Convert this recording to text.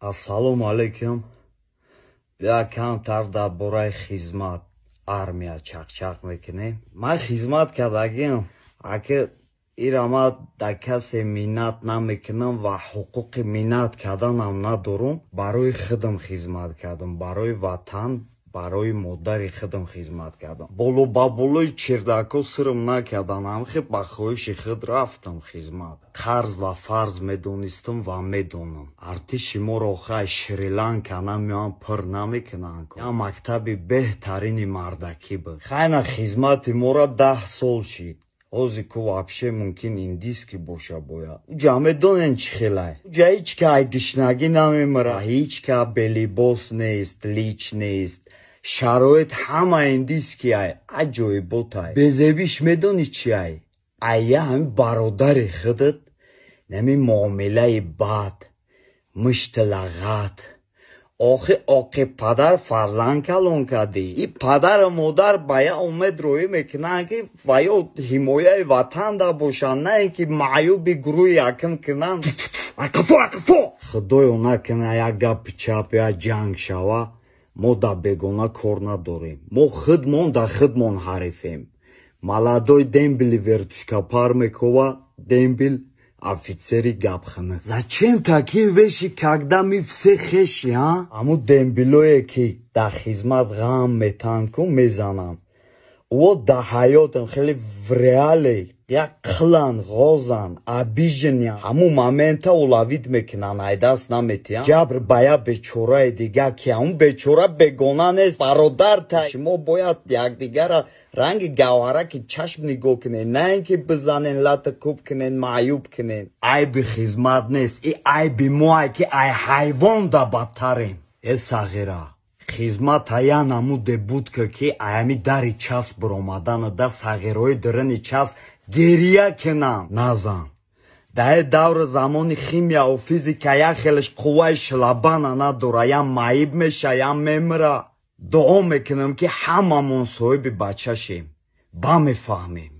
Assalomu alaykum. Kamtar дар бораи хизмат армия чақчақ мекунем. Ман хизмат кардагим, ака ирама да касе миннат намекунам ва ҳуқуқи миннат карданам надорум. Барои худам хизмат кардам, барои ватан, барои модари худам хизмат кардам. Боло ба болои чердако сирам накардам, ҳамхе ба хоҳиши худ рафтам хизмат. Қарз ва фарз медонистам ва медонам. Артиши моро хай Шри-Ланка намеён пур намекунанд. Я мактаби беҳтарини мардакӣ буд. Хайна хизмати мора 10 сол шид. Ҳозир ку вообще мумкин индиски боша бояд. Ҷа медонен чӣ хелай? Ҷа ҳичка ай гишнагӣ намемира, ҳичка белибос нест, лич нест. Шароит ҳама индиски ай, аҷоиботай. Безебиш медони чӣ ай? Айя ҳами бародари худат нами муомилаи бад, мушти лағат. Охи оқи падар фарзанд калон кади. И падару модар ба я умед рӯӣ мекунанд ки ва ё ҳимояи ватан да бошанд, на ин ки маъюби гурӯҳи якин кунанд. Акафо! Худоё накуна як гапи чап я ҷанг шава. Мо да бегона кор надорем. Мо худмон да худмон ҳарифем. Маладой дембили вертушкапар мекова, дембил офицери гапхана. Зачем такие вещи, когда мы все хеши, а? Аму дембилое ки да хизмат гам метанку мезанан. Вот да ҳаётам хеле в реале як қилан, ғозан, обиженя. Аму момента улавид мекунан, айдаст наметиям. Ҷабр ба я бечораи дига ки аму бечора бегона нест, бародар та. Шумо бояд якдигара ранги гавҳараки чашм нигоҳ кунед, на ин ки бизанен, лата кӯб кунед, маъюб кунед. Айби хизмат нест, и айби моай ки ай ҳайвон да бадтарем. Э сағира, хизмат ая намуде буд ки аями дари часп биромадана да сағирои дирини часп герия кунанд. Назан. Дар давр замони химия ва физика як хелеш қувваи шлабана надора, я маиб меша, я мемира. Дуо мекунам ки ҳамамон соҳиби бача шем. Ба мефаҳмем.